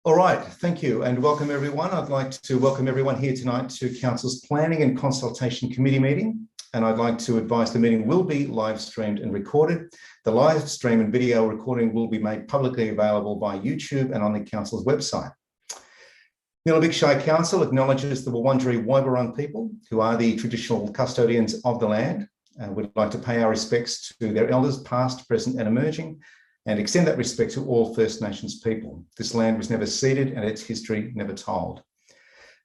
All right, thank you and welcome everyone. I'd like to welcome everyone here tonight to Council's Planning and Consultation Committee meeting. And I'd like to advise the meeting will be live streamed and recorded. The live stream and video recording will be made publicly available by YouTube and on the Council's website. Nillumbik Shire Council acknowledges the Wurundjeri Woi-wurrung people who are the traditional custodians of the land. We'd like to pay our respects to their elders past, present and emerging, and extend that respect to all First Nations people. This land was never ceded and its history never told.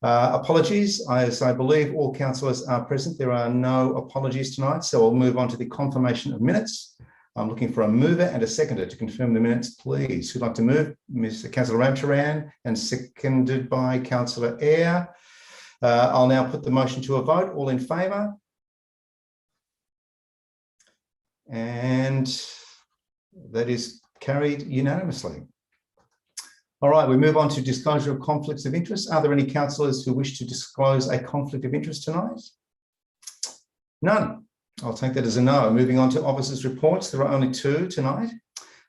Apologies, as I believe all councillors are present, there are no apologies tonight, so I'll move on to the confirmation of minutes. I'm looking for a mover and a seconder to confirm the minutes, please. Who'd like to move? Mr. Councillor Ramcharan, and seconded by Councillor Eyre. I'll now put the motion to a vote. All in favour? And that is carried unanimously. All right, we move on to disclosure of conflicts of interest. Are there any councillors who wish to disclose a conflict of interest tonight? None. I'll take that as a no. Moving on to officers' reports. There are only two tonight.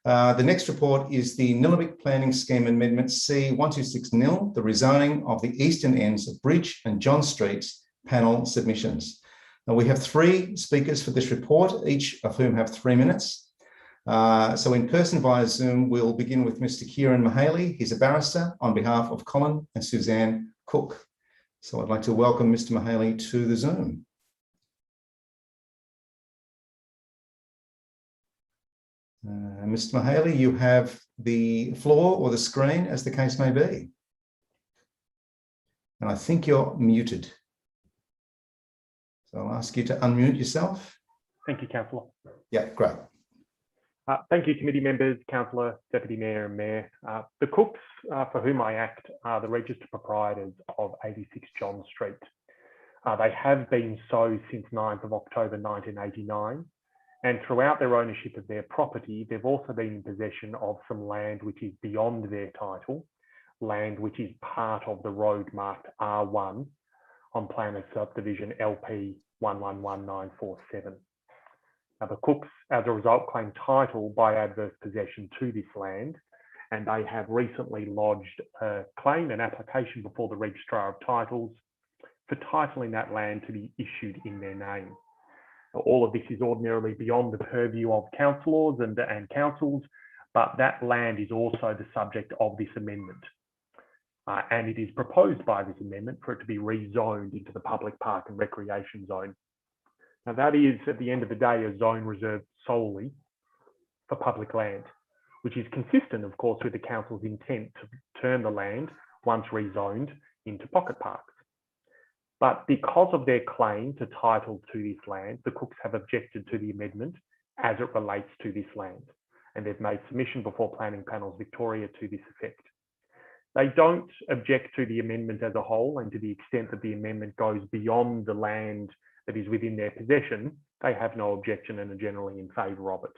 The next report is the Nillumbik Planning Scheme Amendment C1260, the rezoning of the eastern ends of Bridge and John Streets panel submissions. Now, we have three speakers for this report, each of whom have 3 minutes. So in person via Zoom, we'll begin with Mr. Kieran Mahaley. He's a barrister on behalf of Colin and Suzanne Cook. So I'd like to welcome Mr. Mahaley to the Zoom. Mr. Mahaley, you have the floor or the screen, as the case may be. And I think you're muted. So I'll ask you to unmute yourself. Thank you, Councillor. Yeah, great. Thank you, committee members, Councillor, Deputy Mayor and Mayor. The Cooks, for whom I act, are the registered proprietors of 86 John Street. They have been so since 9th of October 1989, and throughout their ownership of their property, they've also been in possession of some land which is beyond their title, land which is part of the road marked R1 on plan of subdivision LP 111947. Now, the Cooks, as a result, claim title by adverse possession to this land, and they have recently lodged a claim and application before the Registrar of Titles for titling that land to be issued in their name. Now, all of this is ordinarily beyond the purview of councillors and councils, but that land is also the subject of this amendment. And it is proposed by this amendment for it to be rezoned into the public park and recreation zone. Now, that is, at the end of the day, a zone reserved solely for public land, which is consistent, of course, with the council's intent to turn the land, once rezoned, into pocket parks. But because of their claim to title to this land, the Cooks have objected to the amendment as it relates to this land, and they've made submission before Planning Panels Victoria to this effect. They don't object to the amendment as a whole, and to the extent that the amendment goes beyond the land that is within their possession, they have no objection and are generally in favour of it.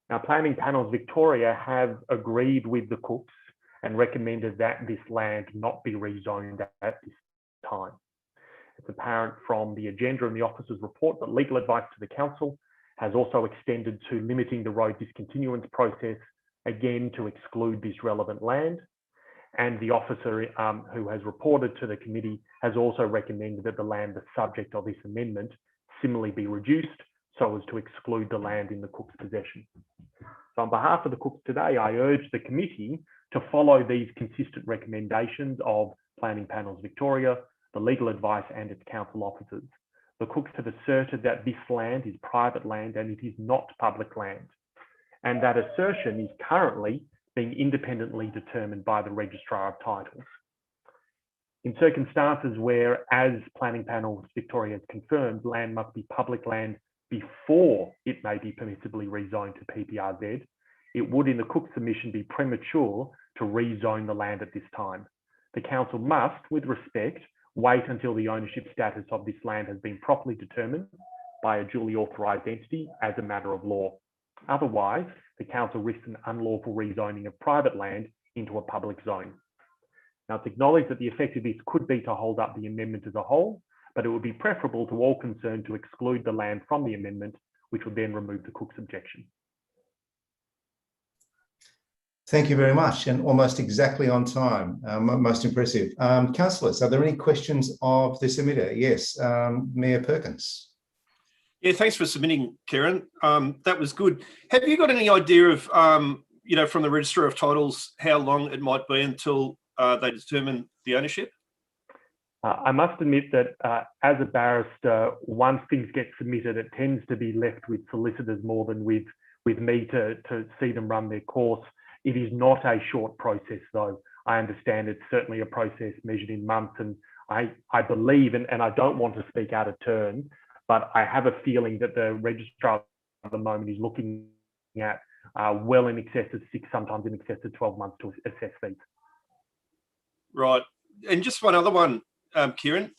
Now, Planning Panels Victoria have agreed with the Cooks and recommended that this land not be rezoned at this time. It's apparent from the agenda and the officer's report that legal advice to the council has also extended to limiting the road discontinuance process, again to exclude this relevant land. And the officer who has reported to the committee has also recommended that the land the subject of this amendment similarly be reduced so as to exclude the land in the Cooks' possession. So on behalf of the Cooks today, I urge the committee to follow these consistent recommendations of Planning Panels Victoria, the legal advice and its council officers. The Cooks have asserted that this land is private land and it is not public land. And that assertion is currently being independently determined by the Registrar of Titles. In circumstances where, as Planning Panels Victoria has confirmed, land must be public land before it may be permissibly rezoned to PPRZ, it would, in the Cook submission, be premature to rezone the land at this time. The council must, with respect, wait until the ownership status of this land has been properly determined by a duly authorised entity as a matter of law. Otherwise, the council risks an unlawful rezoning of private land into a public zone. Now, it's acknowledged that the effect of this could be to hold up the amendment as a whole, but it would be preferable to all concerned to exclude the land from the amendment, which would then remove the Cook's objection. Thank you very much, and almost exactly on time. Most impressive. Councillors, are there any questions of the submitter? Yes, Mayor Perkins. Yeah, thanks for submitting, Karen. That was good. Have you got any idea of, you know, from the Register of Titles, how long it might be until they determine the ownership? I must admit that as a barrister, once things get submitted, it tends to be left with solicitors more than with me to see them run their course. It is not a short process, though. I understand it's certainly a process measured in months, and I believe, and I don't want to speak out of turn, but I have a feeling that the registrar at the moment is looking at well in excess of 6, sometimes in excess of 12 months to assess these. Right. And just one other one, Kieran,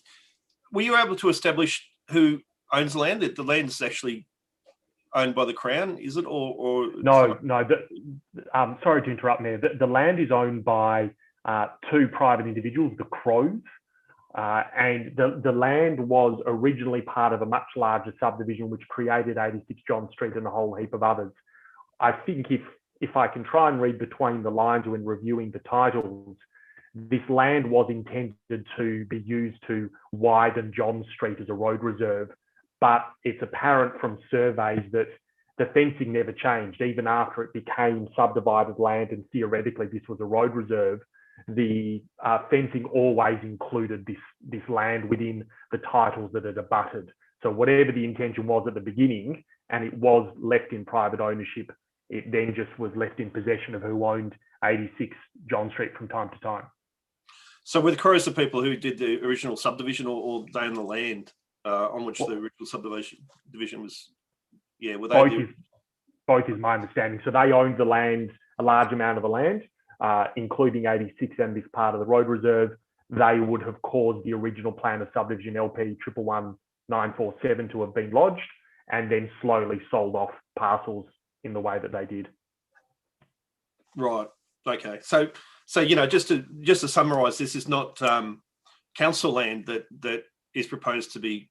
were you able to establish who owns the land? The land is actually owned by the Crown, is it? Or no. Sorry to interrupt, Mayor. The land is owned by 2 private individuals, the Crows, and the land was originally part of a much larger subdivision which created 86 John Street and a whole heap of others. I think if I can try and read between the lines when reviewing the titles, this land was intended to be used to widen John Street as a road reserve, but it's apparent from surveys that the fencing never changed. Even after it became subdivided land and theoretically this was a road reserve, the fencing always included this land within the titles that it abutted. So whatever the intention was at the beginning, and it was left in private ownership, it then just was left in possession of who owned 86 John Street from time to time. So were the Crows the people who did the original subdivision, or they own the land on which the original subdivision was? Yeah, were they? Both is my understanding. So they owned the land, a large amount of the land, including 86 and this part of the road reserve. They would have caused the original plan of subdivision LP 111947 to have been lodged, and then slowly sold off parcels in the way that they did. Right. Okay. So you know, just to summarise, this is not council land that is proposed to be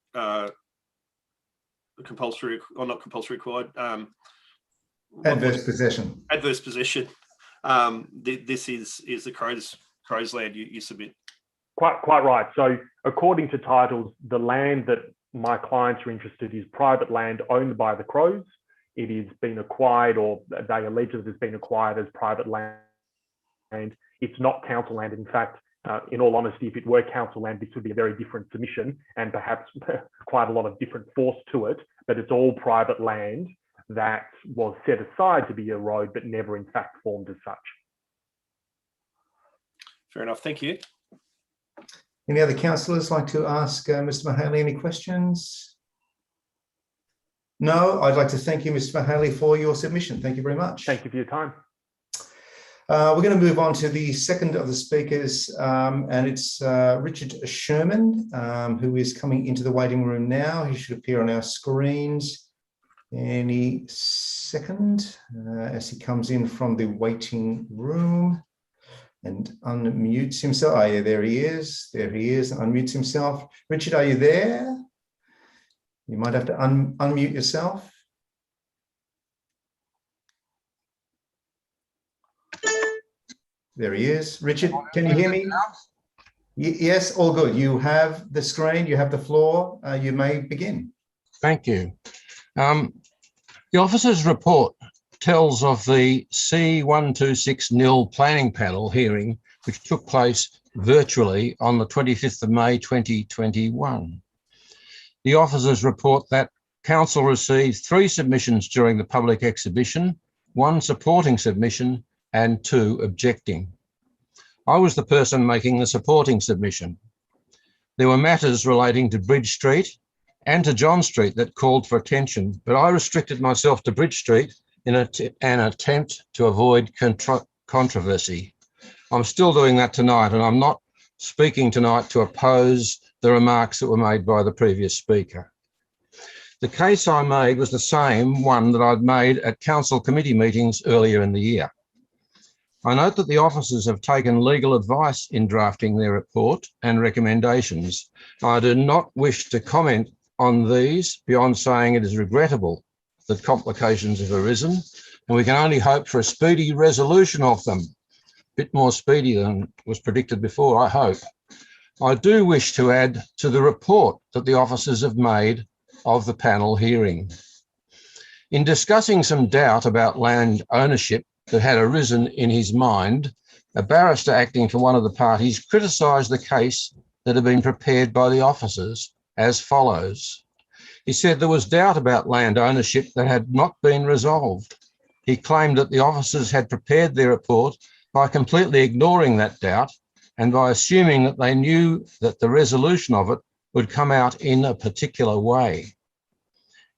compulsory or not compulsory required. Adverse possession. Adverse possession. This is the Crows land you submit. Quite right. So according to titles, the land that my clients are interested in is private land owned by the Crows. It has been acquired, or they allege that it's been acquired as private land. It's not council land. In fact, in all honesty, if it were council land, this would be a very different submission and perhaps quite a lot of different force to it. But it's all private land that was set aside to be a road, but never in fact formed as such. Fair enough. Thank you. Any other councillors like to ask Mr. Mahaley any questions? No, I'd like to thank you, Mr. Mahaley, for your submission. Thank you very much. Thank you for your time. We're going to move on to the second of the speakers, and it's Richard Sherman, who is coming into the waiting room now. He should appear on our screens any second as he comes in from the waiting room and unmutes himself. Oh, yeah, there he is. There he is, unmutes himself. Richard, are you there? You might have to unmute yourself. There he is. Richard, can you hear me? Yes, all good. You have the screen, you have the floor. You may begin. Thank you. The officer's report tells of the C126 nil planning panel hearing, which took place virtually on the 25th of May 2021. The officers report that council received 3 submissions during the public exhibition, 1 supporting submission and 2 objecting. I was the person making the supporting submission. There were matters relating to Bridge Street and to John Street that called for attention, but I restricted myself to Bridge Street in an attempt to avoid controversy. I'm still doing that tonight, and I'm not speaking tonight to oppose the remarks that were made by the previous speaker. The case I made was the same one that I'd made at council committee meetings earlier in the year. I note that the officers have taken legal advice in drafting their report and recommendations. I do not wish to comment on these beyond saying it is regrettable that complications have arisen, and we can only hope for a speedy resolution of them. A bit more speedy than was predicted before, I hope. I do wish to add to the report that the officers have made of the panel hearing. In discussing some doubt about land ownership that had arisen in his mind, a barrister acting for one of the parties criticised the case that had been prepared by the officers as follows. He said there was doubt about land ownership that had not been resolved. He claimed that the officers had prepared their report by completely ignoring that doubt and by assuming that they knew that the resolution of it would come out in a particular way.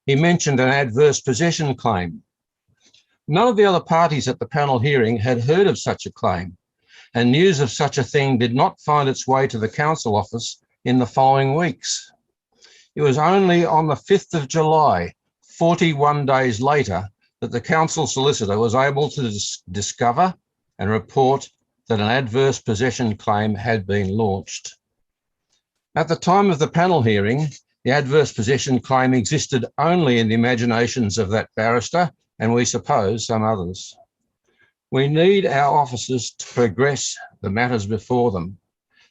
He mentioned an adverse possession claim. None of the other parties at the panel hearing had heard of such a claim, and news of such a thing did not find its way to the council office in the following weeks. It was only on the 5th of July, 41 days later, that the council solicitor was able to discover and report that an adverse possession claim had been launched. At the time of the panel hearing, the adverse possession claim existed only in the imaginations of that barrister and we suppose some others. We need our officers to progress the matters before them.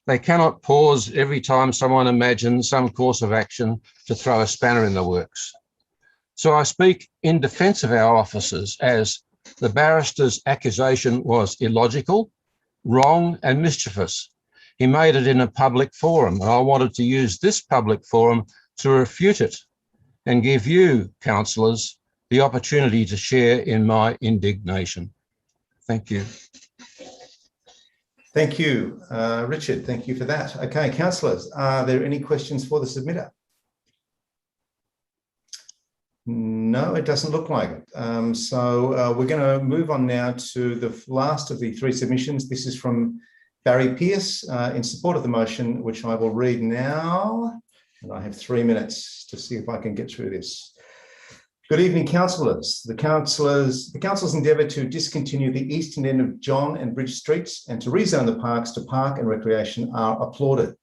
They cannot pause every time someone imagines some course of action to throw a spanner in the works. So I speak in defence of our officers as the barrister's accusation was illogical, wrong and mischievous. He made it in a public forum, and I wanted to use this public forum to refute it and give you, councillors, the opportunity to share in my indignation. Thank you. Thank you, Richard. Thank you for that. Okay, councillors, are there any questions for the submitter? No, it doesn't look like it. So we're going to move on now to the last of the three submissions. This is from Barry Pearce in support of the motion, which I will read now. And I have 3 minutes to see if I can get through this. Good evening, councillors. The council's endeavour to discontinue the eastern end of John and Bridge Streets and to rezone the parks to park and recreation are applauded.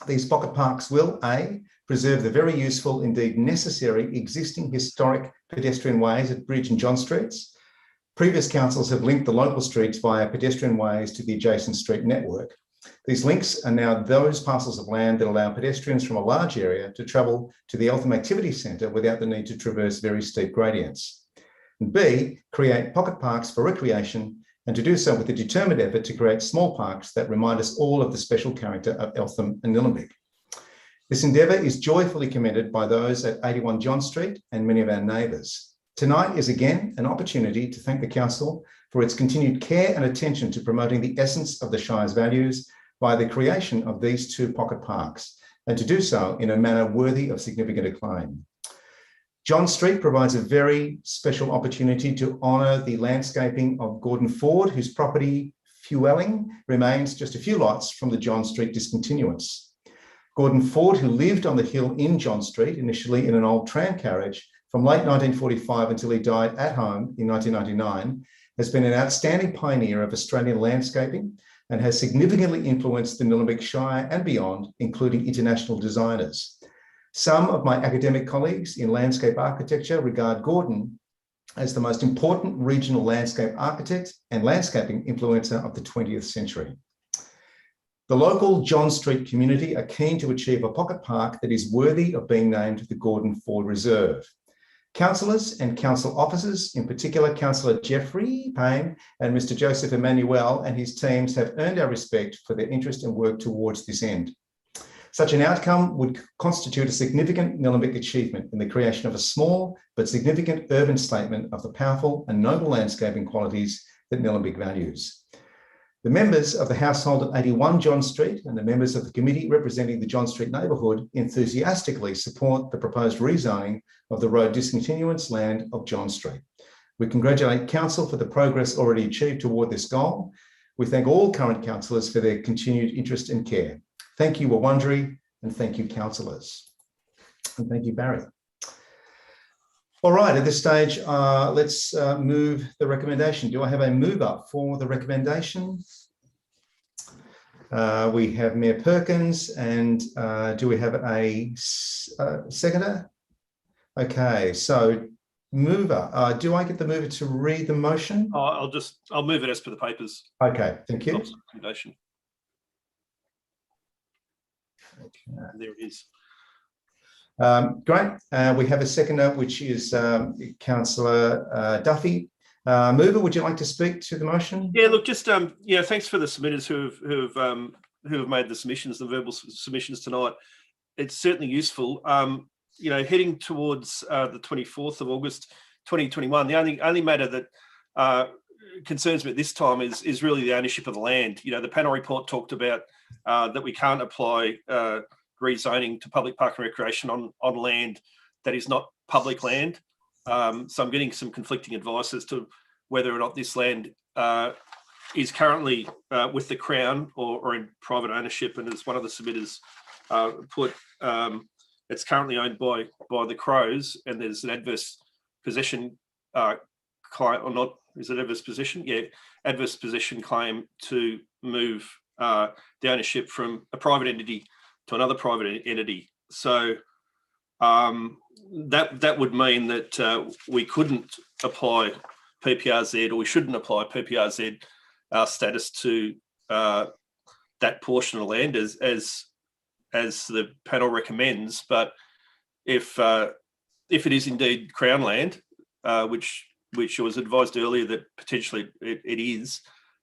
These pocket parks will, A, preserve the very useful, indeed necessary, existing historic pedestrian ways at Bridge and John Streets. Previous councils have linked the local streets via pedestrian ways to the adjacent street network. These links are now those parcels of land that allow pedestrians from a large area to travel to the Eltham Activity Centre without the need to traverse very steep gradients. And B, create pocket parks for recreation and to do so with a determined effort to create small parks that remind us all of the special character of Eltham and Nillumbik. This endeavour is joyfully commended by those at 81 John Street and many of our neighbours. Tonight is again an opportunity to thank the council for its continued care and attention to promoting the essence of the Shire's values by the creation of these two pocket parks, and to do so in a manner worthy of significant acclaim. John Street provides a very special opportunity to honour the landscaping of Gordon Ford, whose property Fuelling remains just a few lots from the John Street discontinuance. Gordon Ford, who lived on the hill in John Street, initially in an old tram carriage, from late 1945 until he died at home in 1999, has been an outstanding pioneer of Australian landscaping and has significantly influenced the Nillumbik Shire and beyond, including international designers. Some of my academic colleagues in landscape architecture regard Gordon as the most important regional landscape architect and landscaping influencer of the 20th century. The local John Street community are keen to achieve a pocket park that is worthy of being named the Gordon Ford Reserve. Councillors and council officers, in particular Councillor Jeffrey Payne and Mr. Joseph Emmanuel and his teams, have earned our respect for their interest and work towards this end. Such an outcome would constitute a significant Nillumbik achievement in the creation of a small but significant urban statement of the powerful and noble landscaping qualities that Nillumbik values. The members of the household at 81 John Street and the members of the committee representing the John Street neighbourhood enthusiastically support the proposed rezoning of the road discontinuance land of John Street. We congratulate Council for the progress already achieved toward this goal. We thank all current councillors for their continued interest and care. Thank you, Wurundjeri, and thank you, councillors. And thank you, Barry. All right, at this stage, let's move the recommendation. Do I have a mover for the recommendation? We have Mayor Perkins, and do we have a seconder? Okay, so mover. Do I get the mover to read the motion? I'll move it as per the papers. Okay, thank you. Recommendation. Okay. There it is. Great. We have a seconder, which is Councillor Duffy. Mover, would you like to speak to the motion? Yeah, look, just thanks for the submitters who have made the submissions, the verbal submissions tonight. It's certainly useful. Heading towards the 24th of August 2021, the only matter that concerns me at this time is really the ownership of the land. The panel report talked about that we can't apply rezoning to public park and recreation on land that is not public land. So I'm getting some conflicting advice as to whether or not this land is currently with the Crown or in private ownership. And as one of the submitters put, it's currently owned by the Crows, and there's an adverse possession claim, or not, is it adverse possession? Yeah, adverse possession claim to move the ownership from a private entity to another private entity. So that would mean that we couldn't apply PPRZ, or we shouldn't apply PPRZ status to that portion of land as the panel recommends. But if it is indeed Crown land, which was advised earlier that potentially it is,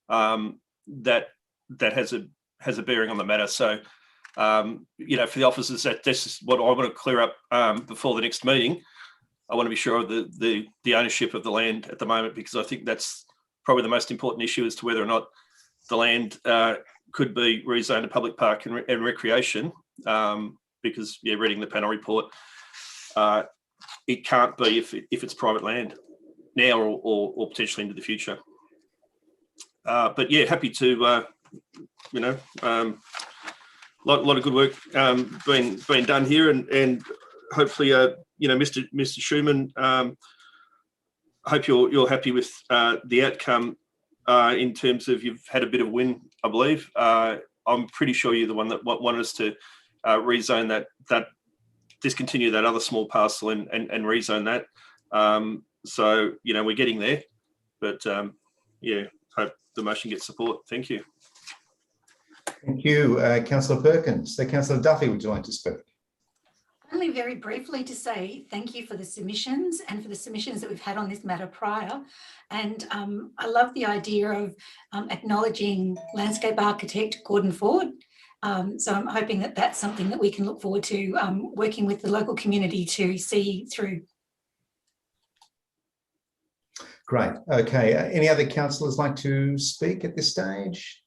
that has a bearing on the matter. So for the officers, this is what I want to clear up before the next meeting. I want to be sure of the ownership of the land at the moment, because I think that's probably the most important issue as to whether or not the land could be rezoned to public park and recreation. Because reading the panel report, it can't be if it's private land now or potentially into the future. But yeah, happy to lot of good work being done here, and hopefully Mr. Schumann, hope you're happy with the outcome in terms of you've had a bit of win, I believe. I'm pretty sure you're the one that wanted us to rezone that discontinue that other small parcel and rezone that. So we're getting there, but hope the motion gets support. Thank you. Thank you, Councillor Perkins. So, Councillor Duffy, would you like to speak? Only very briefly to say thank you for the submissions and for the submissions that we've had on this matter prior. And I love the idea of acknowledging landscape architect Gordon Ford. So I'm hoping that that's something that we can look forward to working with the local community to see through. Great. Okay. Any other councillors like to speak at this stage?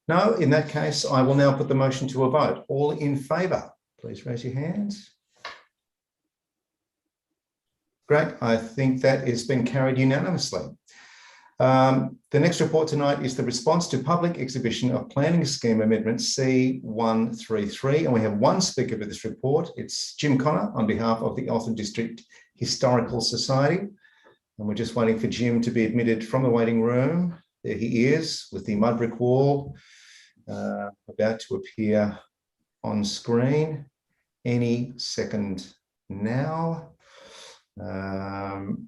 No. In that case, I will now put the motion to a vote. All in favour, please raise your hands. Great. I think that has been carried unanimously. The next report tonight is the response to public exhibition of planning scheme amendment C133, and we have one speaker for this report. It's Jim Connor on behalf of the Eltham District Historical Society, and we're just waiting for Jim to be admitted from the waiting room. There he is with the mud brick wall about to appear on screen any second now. And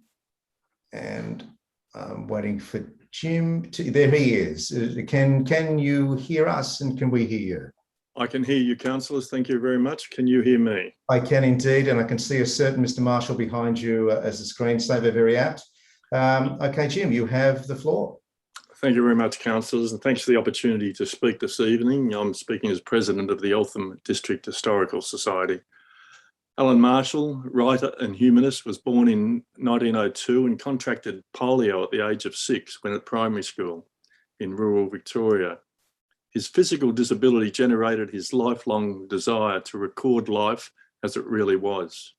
I'm waiting for Jim to, there he is. Can you hear us, and can we hear you? I can hear you, councillors. Thank you very much. Can you hear me? I can indeed, and I can see a certain Mr. Marshall behind you as a screensaver, very apt. Okay, Jim, you have the floor. Thank you very much, councillors, and thanks for the opportunity to speak this evening. I'm speaking as president of the Eltham District Historical Society. Alan Marshall, writer and humanist, was born in 1902 and contracted polio at the age of 6 when at primary school in rural Victoria. His physical disability generated his lifelong desire to record life as it really was.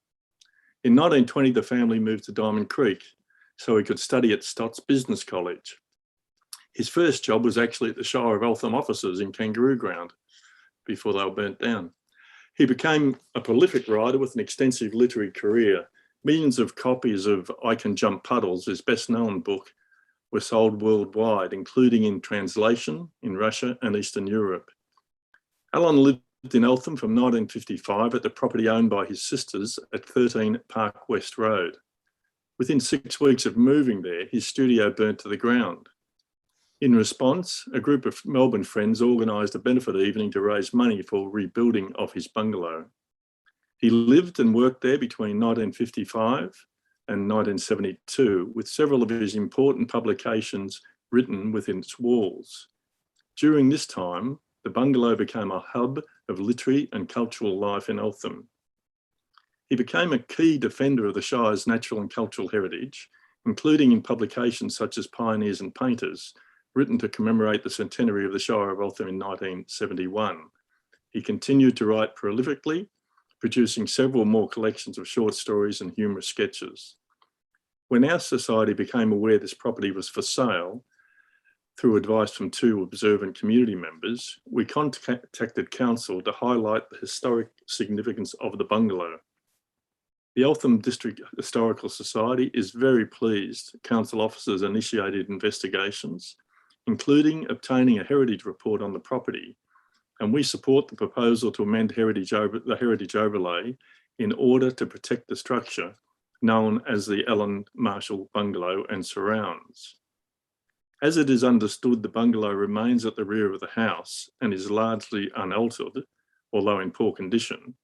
In 1920, the family moved to Diamond Creek so he could study at Stotts Business College. His first job was actually at the Shire of Eltham offices in Kangaroo Ground before they were burnt down. He became a prolific writer with an extensive literary career. Millions of copies of I Can Jump Puddles, his best-known book, were sold worldwide, including in translation in Russia and Eastern Europe. Alan lived in Eltham from 1955 at the property owned by his sisters at 13 Park West Road. Within 6 weeks of moving there, his studio burnt to the ground. In response, a group of Melbourne friends organised a benefit evening to raise money for rebuilding of his bungalow. He lived and worked there between 1955 and 1972, with several of his important publications written within its walls. During this time, the bungalow became a hub of literary and cultural life in Eltham. He became a key defender of the Shire's natural and cultural heritage, including in publications such as Pioneers and Painters, written to commemorate the centenary of the Shire of Eltham in 1971. He continued to write prolifically, producing several more collections of short stories and humorous sketches. When our society became aware this property was for sale, through advice from 2 observant community members, we contacted council to highlight the historic significance of the bungalow. The Eltham District Historical Society is very pleased council officers initiated investigations, including obtaining a heritage report on the property, and we support the proposal to amend the heritage overlay in order to protect the structure known as the Alan Marshall Bungalow and surrounds. As it is understood, the bungalow remains at the rear of the house and is largely unaltered, although in poor condition.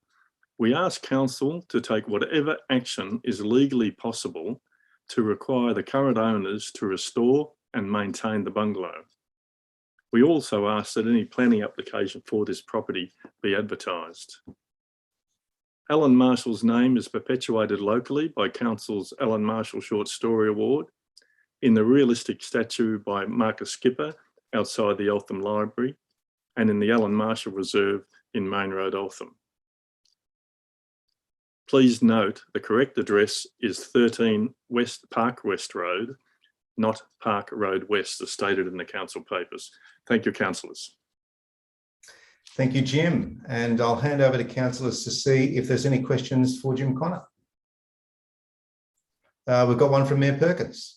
We ask council to take whatever action is legally possible to require the current owners to restore and maintain the bungalow. We also ask that any planning application for this property be advertised. Alan Marshall's name is perpetuated locally by council's Alan Marshall Short Story Award, in the realistic statue by Marcus Skipper outside the Eltham Library, and in the Alan Marshall Reserve in Main Road, Eltham. Please note the correct address is 13 Park West Road, not Park Road West, as stated in the council papers. Thank you, councillors. Thank you, Jim. And I'll hand over to councillors to see if there's any questions for Jim Connor. We've got one from Mayor Perkins.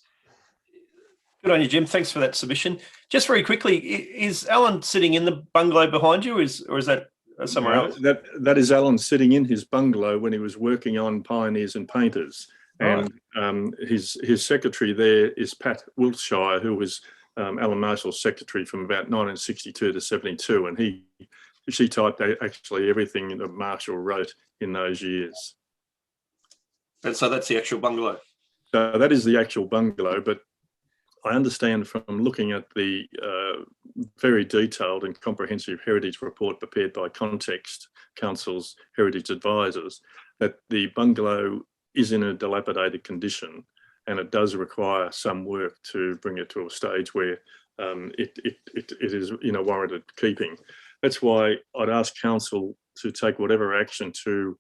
Good on you, Jim. Thanks for that submission. Just very quickly, is Alan sitting in the bungalow behind you, or is that somewhere else? That is Alan sitting in his bungalow when he was working on Pioneers and Painters. Right. And his secretary there is Pat Wiltshire, who was Alan Marshall's secretary from about 1962 to 72, and she typed actually everything that Marshall wrote in those years. And so that's the actual bungalow. So that is the actual bungalow, but I understand from looking at the very detailed and comprehensive heritage report prepared by Context Council's heritage advisors, that the bungalow is in a dilapidated condition, and it does require some work to bring it to a stage where it is warranted keeping. That's why I'd ask council to take whatever action to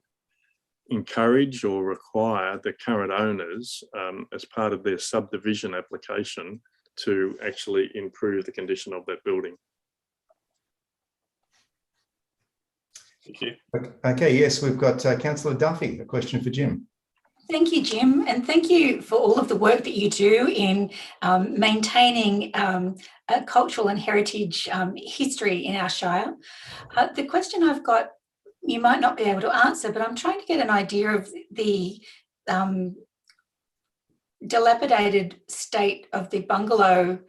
encourage or require the current owners as part of their subdivision application to actually improve the condition of that building. Thank you. Okay, yes, we've got Councillor Duffy, a question for Jim. Thank you, Jim, and thank you for all of the work that you do in maintaining a cultural and heritage history in our Shire. The question I've got, you might not be able to answer, but I'm trying to get an idea of the dilapidated state of the bungalow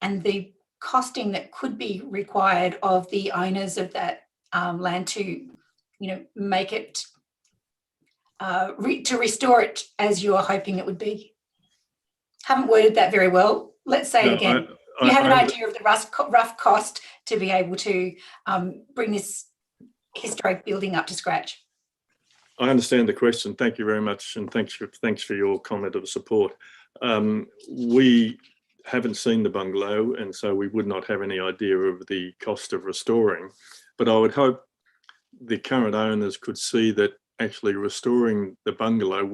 and the costing that could be required of the owners of that land to, make it, to restore it as you are hoping it would be. Haven't worded that very well. Let's say it again. Do you have an idea of the rough cost to be able to bring this historic building up to scratch? I understand the question. Thank you very much, and thanks for your comment of support. We haven't seen the bungalow, and so we would not have any idea of the cost of restoring. But I would hope the current owners could see that actually restoring the bungalow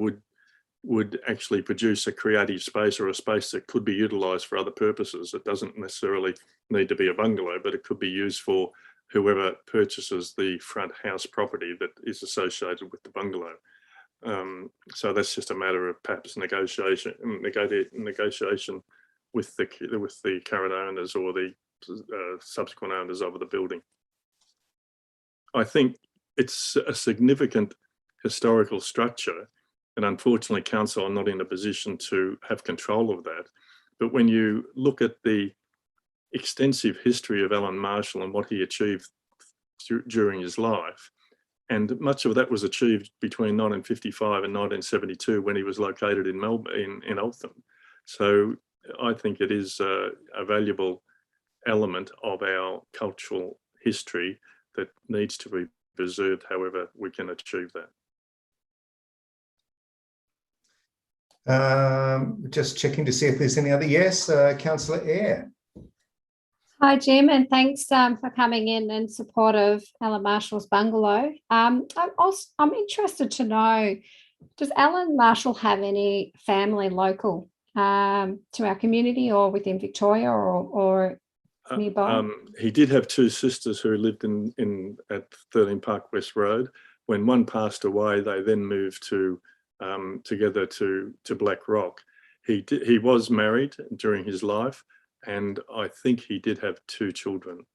would actually produce a creative space, or a space that could be utilised for other purposes. It doesn't necessarily need to be a bungalow, but it could be used for whoever purchases the front house property that is associated with the bungalow. So that's just a matter of perhaps negotiation with the current owners or the subsequent owners of the building. I think it's a significant historical structure, And unfortunately, council are not in a position to have control of that. But when you look at the extensive history of Alan Marshall and what he achieved during his life, and much of that was achieved between 1955 and 1972 when he was located in Melbourne, in Eltham. So I think it is a valuable element of our cultural history that needs to be preserved however we can achieve that. Just checking to see if there's any other. Yes, Councillor Eyre. Hi, Jim, and thanks for coming in support of Alan Marshall's bungalow. I'm interested to know, does Alan Marshall have any family local to our community or within Victoria or nearby? He did have two sisters who lived at 13 Park West Road. When one passed away, they then moved together to Black Rock. He was married during his life, and I think he did have two children.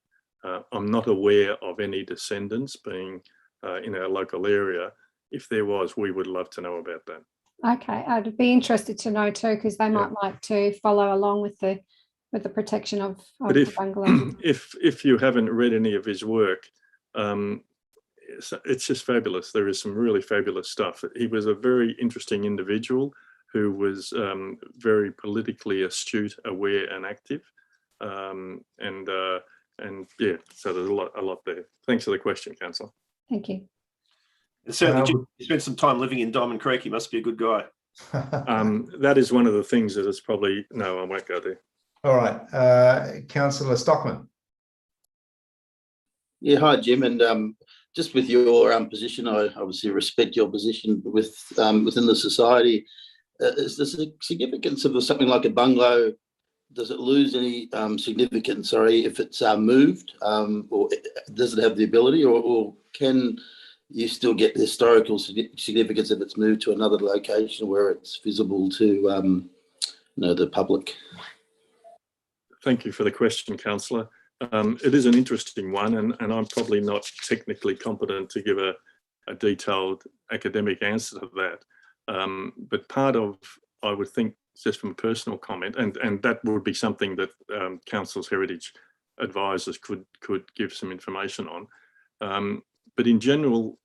I'm not aware of any descendants being in our local area. If there was, we would love to know about that. Okay, I'd be interested to know too, because they might like to follow along with the protection of the bungalow. If you haven't read any of his work, it's just fabulous. There is some really fabulous stuff. He was a very interesting individual who was very politically astute, aware, and active. And yeah, so there's a lot there. Thanks for the question, Councillor. Thank you. It sounds like you spent some time living in Diamond Creek. He must be a good guy. That is one of the things that is probably, no, I won't go there. All right, Councillor Stockman. Yeah, hi, Jim. And just with your position, I obviously respect your position within the society. Is the significance of something like a bungalow, does it lose any significance, if it's moved, or does it have the ability, or can you still get the historical significance if it's moved to another location where it's visible to the public? Thank you for the question, Councillor. It is an interesting one, and I'm probably not technically competent to give a detailed academic answer to that. But part of, I would think, just from a personal comment, and that would be something that Council's Heritage advisors could give some information on. But in general,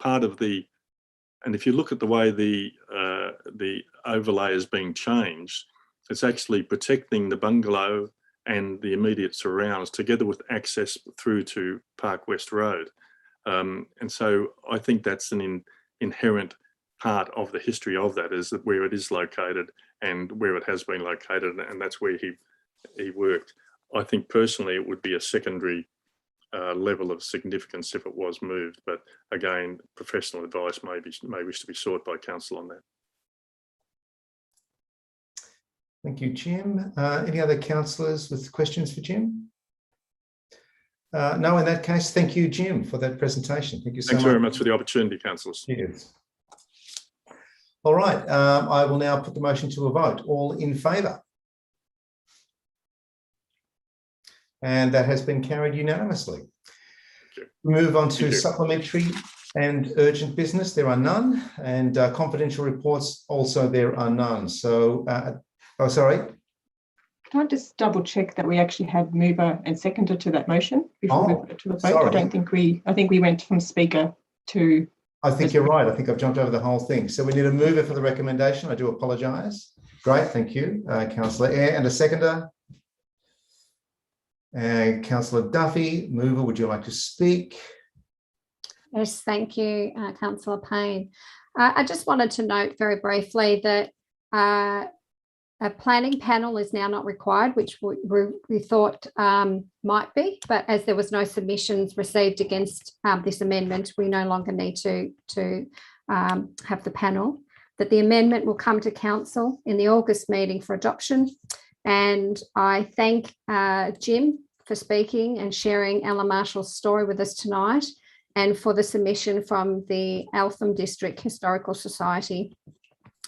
part of the, and if you look at the way the overlay is being changed, it's actually protecting the bungalow and the immediate surrounds together with access through to Park West Road. And so I think that's an inherent part of the history of that, is that where it is located and where it has been located, and that's where he worked. I think personally it would be a secondary level of significance if it was moved, but again, professional advice may wish to be sought by council on that. Thank you, Jim. Any other councillors with questions for Jim? No, in that case, thank you, Jim, for that presentation. Thank you so much. Thanks very much for the opportunity, councillors. Yes. All right, I will now put the motion to a vote. All in favour? And that has been carried unanimously. We move on to supplementary and urgent business. There are none, and confidential reports also there are none. So, oh, sorry. Can I just double check that we actually had mover and seconder to that motion before we put it to the vote? Sorry. I think we went from speaker to. I think you're right. I think I've jumped over the whole thing. So we need a mover for the recommendation. I do apologise. Great, thank you, Councillor Eyre, and a seconder. Councillor Duffy, mover, would you like to speak? Yes, thank you, Councillor Payne. I just wanted to note very briefly that a planning panel is now not required, which we thought might be, but as there was no submissions received against this amendment, we no longer need to have the panel. That the amendment will come to council in the August meeting for adoption. And I thank Jim for speaking and sharing Alan Marshall's story with us tonight, and for the submission from the Eltham District Historical Society,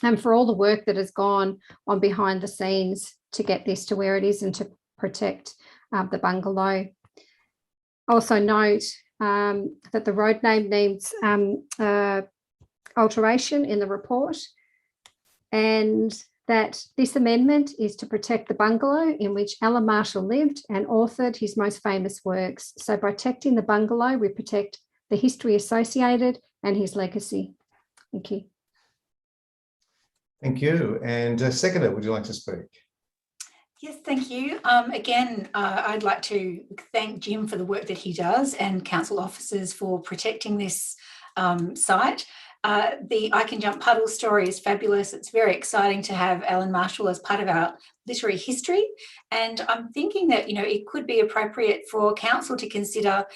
and for all the work that has gone on behind the scenes to get this to where it is and to protect the bungalow. Also note that the road name needs alteration in the report, and that this amendment is to protect the bungalow in which Alan Marshall lived and authored his most famous works. So by protecting the bungalow, we protect the history associated and his legacy. Thank you. Thank you. And seconder, would you like to speak? Yes, thank you. Again, I'd like to thank Jim for the work that he does and council officers for protecting this site. The I Can Jump Puddle story is fabulous. It's very exciting to have Alan Marshall as part of our literary history. And I'm thinking that, it could be appropriate for council to consider,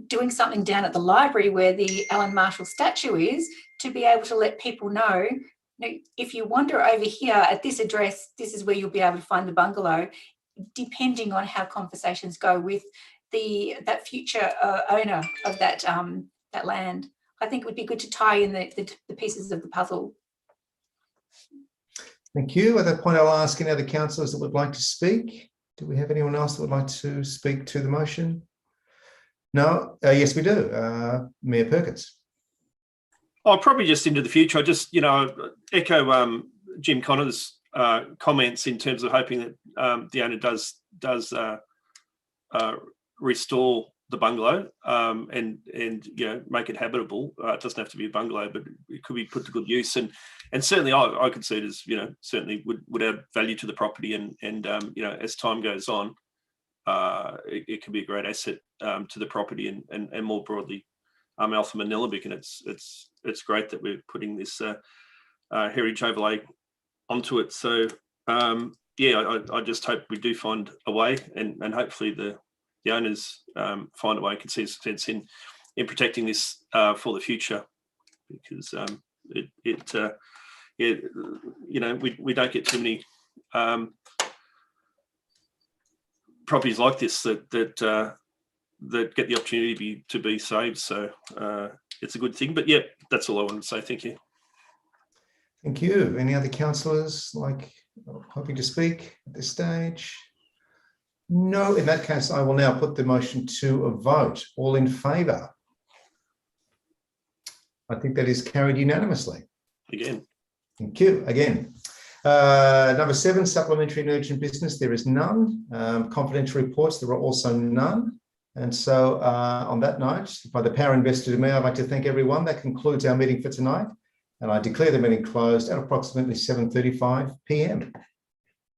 doing something down at the library where the Alan Marshall statue is, to be able to let people know, if you wander over here at this address, this is where you'll be able to find the bungalow, depending on how conversations go with that future owner of that land. I think it would be good to tie in the pieces of the puzzle. Thank you. At that point, I'll ask any other councillors that would like to speak. Do we have anyone else that would like to speak to the motion? No? Yes, we do. Mayor Perkins. I'll probably just into the future. I just, echo Jim Connor's comments in terms of hoping that the owner does restore the bungalow and make it habitable. It doesn't have to be a bungalow, but it could be put to good use. And certainly I could see it as, certainly would add value to the property. And as time goes on, it can be a great asset to the property and more broadly, Eltham and Nillumbik. And it's great that we're putting this heritage overlay onto it. So I just hope we do find a way, and hopefully the owners find a way and can see a sense in protecting this for the future, because we don't get too many properties like this that get the opportunity to be saved. So it's a good thing. But yeah, that's all I want to say. Thank you. Thank you. Any other councillors hoping to speak at this stage? No. In that case, I will now put the motion to a vote. All in favour? I think that is carried unanimously. Again. Thank you. Again. Number 7, supplementary and urgent business. There is none. Confidential reports. There are also none. And so on that note, by the power invested in me, I'd like to thank everyone. That concludes our meeting for tonight. And I declare the meeting closed at approximately 7:35 p.m.